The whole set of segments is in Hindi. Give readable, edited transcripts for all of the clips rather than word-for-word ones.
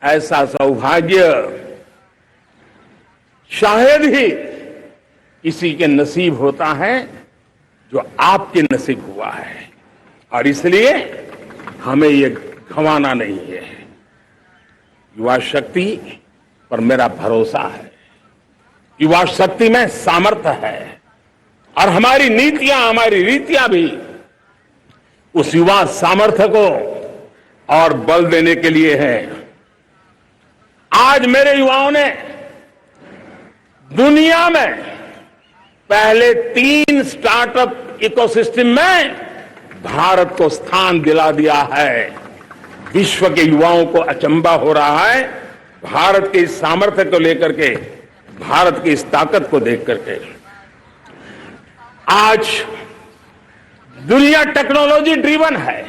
ऐसा सौभाग्य शायद ही किसी के नसीब होता है जो आपके नसीब हुआ है, और इसलिए हमें ये गंवाना नहीं है। युवा शक्ति पर मेरा भरोसा है, युवा शक्ति में सामर्थ्य है, और हमारी नीतियां, हमारी रीतियां भी उस युवा सामर्थ्य को और बल देने के लिए है। आज मेरे युवाओं ने दुनिया में पहले 3 स्टार्टअप इकोसिस्टम में भारत को स्थान दिला दिया है। विश्व के युवाओं को अचंभा हो रहा है भारत के इस सामर्थ्य को लेकर के, भारत की इस ताकत को देख करके। आज दुनिया टेक्नोलॉजी ड्रिवन है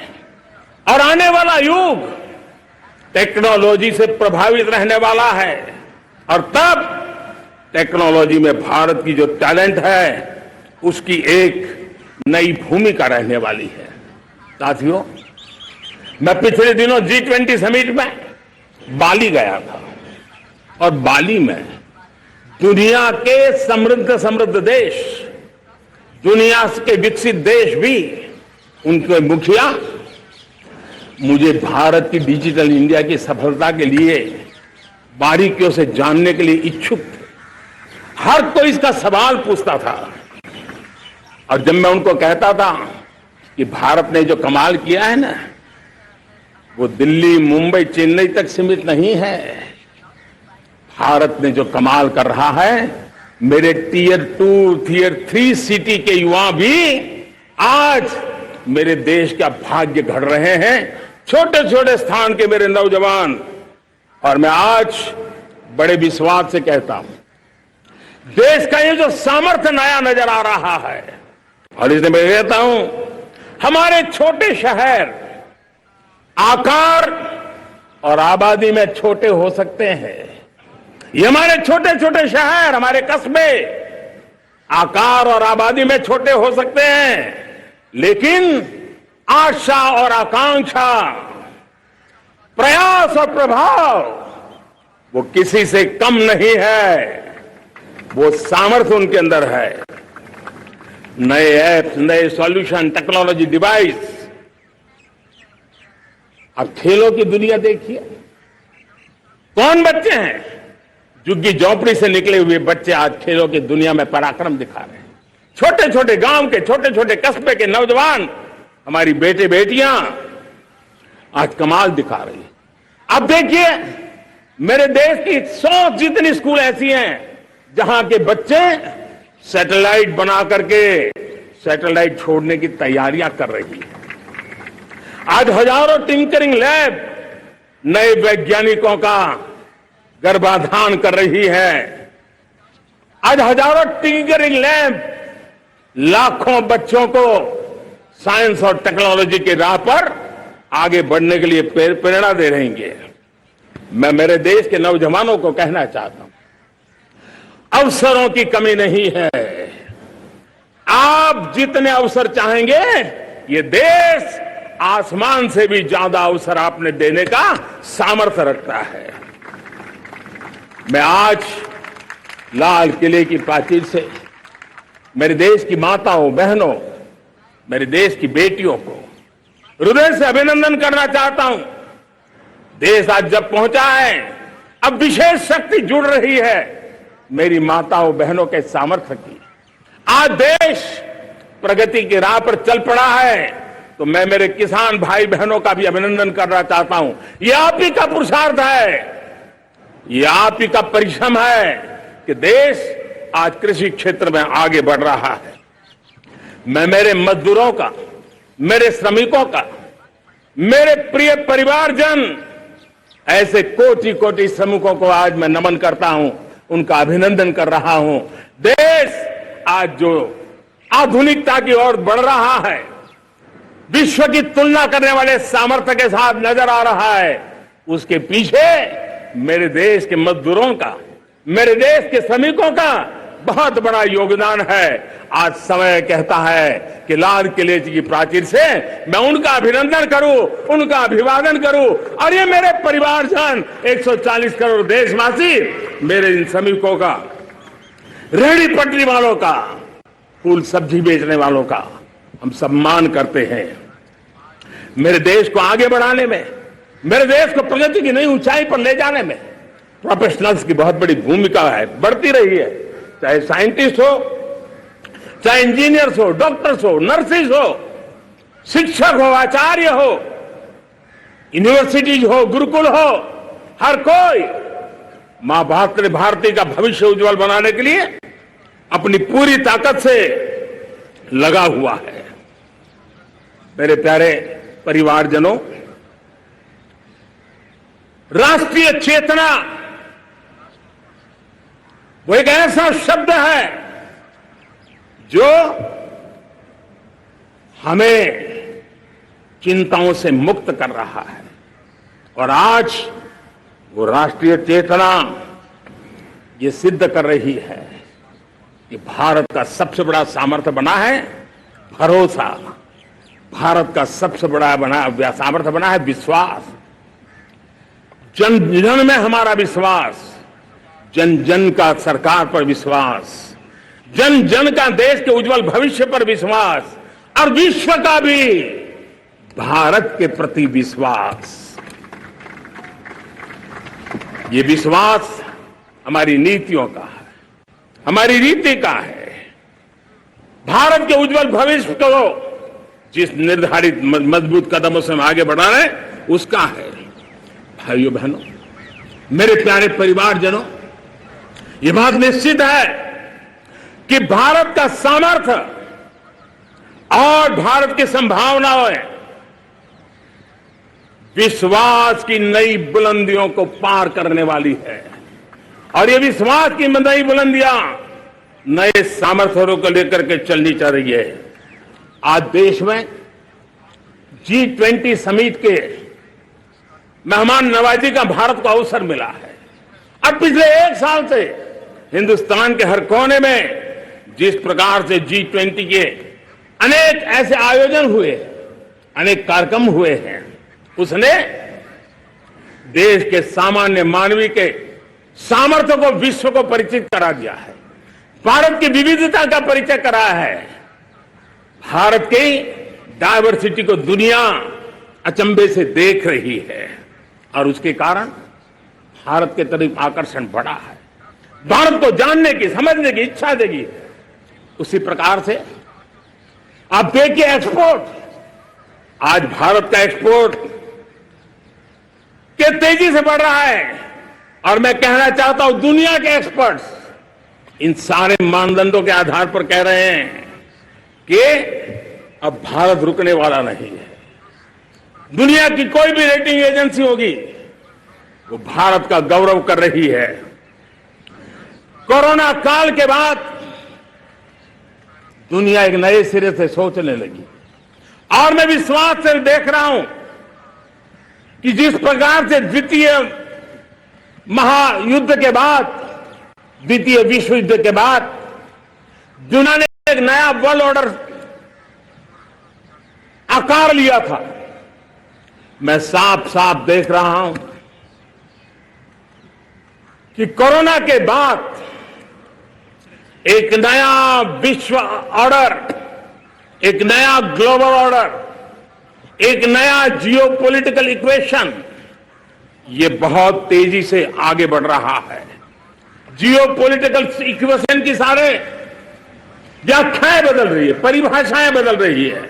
और आने वाला युग टेक्नोलॉजी से प्रभावित रहने वाला है, और तब टेक्नोलॉजी में भारत की जो टैलेंट है उसकी एक नई भूमिका रहने वाली है। साथियों, मैं पिछले दिनों G20 समिट में बाली गया था, और बाली में दुनिया के समृद्ध देश, दुनिया के विकसित देश भी, उनके मुखिया मुझे भारत की डिजिटल इंडिया की सफलता के लिए बारीकियों से जानने के लिए इच्छुक थे। हर कोई इसका सवाल पूछता था, और जब मैं उनको कहता था कि भारत ने जो कमाल किया है ना, वो दिल्ली, मुंबई, चेन्नई तक सीमित नहीं है। भारत ने जो कमाल कर रहा है, मेरे टियर 2, टियर 3 सिटी के युवा भी आज मेरे देश का भाग्य गढ़ रहे हैं, छोटे छोटे स्थान के मेरे नौजवान। और मैं आज बड़े विश्वास से कहता हूं, देश का ये जो सामर्थ्य नया नजर आ रहा है, और इसलिए मैं कहता हूं, हमारे छोटे शहर आकार और आबादी में छोटे हो सकते हैं। ये हमारे छोटे छोटे शहर, हमारे कस्बे आकार और आबादी में छोटे हो सकते हैं, लेकिन आशा और आकांक्षा, प्रयास और प्रभाव वो किसी से कम नहीं है। वो सामर्थ्य उनके अंदर है। नए ऐप्स, नए सॉल्यूशन, टेक्नोलॉजी डिवाइस। अब खेलों की दुनिया देखिए, कौन बच्चे हैं? झुग्गी झोंपड़ी से निकले हुए बच्चे आज खेलों की दुनिया में पराक्रम दिखा रहे हैं। छोटे छोटे गांव के, छोटे छोटे कस्बे के नौजवान, हमारी बेटे बेटियां आज कमाल दिखा रही है। अब देखिए, मेरे देश की 100 जितनी स्कूल ऐसी हैं जहां के बच्चे सैटेलाइट बना करके सैटेलाइट छोड़ने की तैयारियां कर रही है। आज हजारों टिंकरिंग लैब नए वैज्ञानिकों का गर्भाधान कर रही है। आज हजारों टिंकरिंग लैब लाखों बच्चों को साइंस और टेक्नोलॉजी के राह पर आगे बढ़ने के लिए प्रेरणा दे रही है। मैं मेरे देश के नौजवानों को कहना चाहता हूं, अवसरों की कमी नहीं है। आप जितने अवसर चाहेंगे, ये देश आसमान से भी ज्यादा अवसर आपने देने का सामर्थ्य रखता है। मैं आज लाल किले की प्राचीर से मेरे देश की माताओं, बहनों, मेरे देश की बेटियों को हृदय से अभिनंदन करना चाहता हूं। देश आज जब पहुंचा है, अब विशेष शक्ति जुड़ रही है मेरी माताओं बहनों के सामर्थ्य की। आज देश प्रगति की राह पर चल पड़ा है, तो मैं मेरे किसान भाई बहनों का भी अभिनंदन करना चाहता हूं। ये आप ही का पुरुषार्थ है, ये आप ही का परिश्रम है कि देश आज कृषि क्षेत्र में आगे बढ़ रहा है। मैं मेरे मजदूरों का, मेरे श्रमिकों का, मेरे प्रिय परिवारजन, ऐसे कोटि कोटि श्रमिकों को आज मैं नमन करता हूं, उनका अभिनंदन कर रहा हूं। देश आज जो आधुनिकता की ओर बढ़ रहा है, विश्व की तुलना करने वाले सामर्थ्य के साथ नजर आ रहा है, उसके पीछे मेरे देश के मजदूरों का, मेरे देश के श्रमिकों का बहुत बड़ा योगदान है। आज समय कहता है कि लाल किले की प्राचीर से मैं उनका अभिनंदन करूं, उनका अभिवादन करूं। और ये मेरे परिवारजन 140 करोड़ देशवासी, मेरे इन श्रमिकों का, रेहड़ी पटरी वालों का, फूल सब्जी बेचने वालों का हम सम्मान करते हैं। मेरे देश को आगे बढ़ाने में, मेरे देश को प्रगति की नई ऊंचाई पर ले जाने में प्रोफेशनल्स की बहुत बड़ी भूमिका है, बढ़ती रही है। चाहे साइंटिस्ट हो, चाहे इंजीनियर्स हो, डॉक्टर्स हो, नर्सिस हो, शिक्षक हो, आचार्य हो, यूनिवर्सिटीज हो, गुरुकुल हो, हर कोई मां भारती का भविष्य उज्जवल बनाने के लिए अपनी पूरी ताकत से लगा हुआ है। मेरे प्यारे परिवारजनों, राष्ट्रीय चेतना वो एक ऐसा शब्द है जो हमें चिंताओं से मुक्त कर रहा है। और आज वो राष्ट्रीय चेतना ये सिद्ध कर रही है कि भारत का सबसे बड़ा सामर्थ्य बना है भरोसा, भारत का सबसे बड़ा सामर्थ्य बना है विश्वास। जन जन में हमारा विश्वास, जन जन का सरकार पर विश्वास, जन जन का देश के उज्जवल भविष्य पर विश्वास, और विश्व का भी भारत के प्रति विश्वास। ये विश्वास हमारी नीतियों का है, हमारी रीति का है। भारत के उज्जवल भविष्य को जिस निर्धारित मजबूत कदमों से हम आगे बढ़ा रहे हैं उसका है। भाइयों बहनों, मेरे प्यारे परिवारजनों, ये बात निश्चित है कि भारत का सामर्थ्य और भारत की संभावनाएं विश्वास की नई बुलंदियों को पार करने वाली है। और ये विश्वास की नई बुलंदियां नए सामर्थ्यों को लेकर के चलनी चाह रही है। आज देश में G20 समिट के मेहमान नवाजी का भारत को अवसर मिला है। अब पिछले एक साल से हिंदुस्तान के हर कोने में जिस प्रकार से G20 के अनेक ऐसे आयोजन हुए, अनेक कार्यक्रम हुए हैं, उसने देश के सामान्य मानवी के सामर्थ्य को विश्व को परिचित करा दिया है, भारत की विविधता का परिचय कराया है, भारत की डायवर्सिटी को दुनिया अचंभे से देख रही है। और उसके कारण भारत के तरफ आकर्षण बढ़ा है, भारत को जानने की, समझने की इच्छा देगी। उसी प्रकार से आप देखिए एक्सपोर्ट, आज भारत का एक्सपोर्ट के तेजी से बढ़ रहा है। और मैं कहना चाहता हूं, दुनिया के एक्सपर्ट्स इन सारे मानदंडों के आधार पर कह रहे हैं कि अब भारत रुकने वाला नहीं है। दुनिया की कोई भी रेटिंग एजेंसी होगी वो भारत का गौरव कर रही है। कोरोना काल के बाद दुनिया एक नए सिरे से सोचने लगी। और मैं विश्वास से देख रहा हूं कि जिस प्रकार से द्वितीय महायुद्ध के बाद, द्वितीय विश्व युद्ध के बाद दुनिया ने एक नया वर्ल्ड ऑर्डर आकार लिया था, मैं साफ साफ देख रहा हूं कि कोरोना के बाद एक नया विश्व ऑर्डर, एक नया ग्लोबल ऑर्डर, एक नया जियोपॉलिटिकल इक्वेशन ये बहुत तेजी से आगे बढ़ रहा है। जियोपॉलिटिकल इक्वेशन की सारे व्याख्याएं बदल रही है, परिभाषाएं बदल रही है।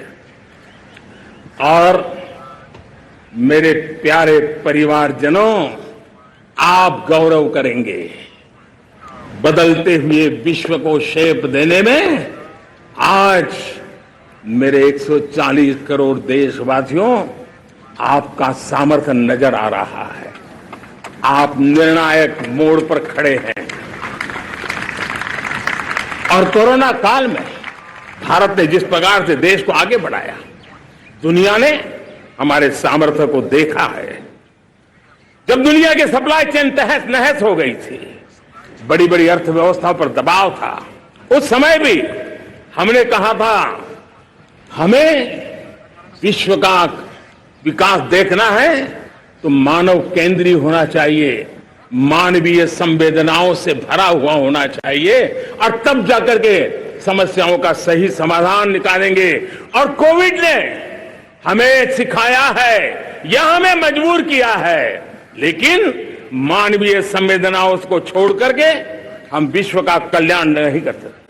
और मेरे प्यारे परिवारजनों, आप गौरव करेंगे, बदलते हुए विश्व को शेप देने में आज मेरे 140 करोड़ देशवासियों आपका सामर्थ्य नजर आ रहा है। आप निर्णायक मोड़ पर खड़े हैं। और कोरोना काल में भारत ने जिस प्रकार से देश को आगे बढ़ाया, दुनिया ने हमारे सामर्थ्य को देखा है। जब दुनिया की सप्लाई चेन तहस नहस हो गई थी, बड़ी बड़ी अर्थव्यवस्था पर दबाव था, उस समय भी हमने कहा था हमें विश्व का विकास देखना है तो मानव केंद्रीय होना चाहिए, मानवीय संवेदनाओं से भरा हुआ होना चाहिए, और तब जाकर के समस्याओं का सही समाधान निकालेंगे। और कोविड ने हमें सिखाया है या हमें मजबूर किया है, लेकिन मानवीय संवेदनाओं को छोड़ करके हम विश्व का कल्याण नहीं कर सकते।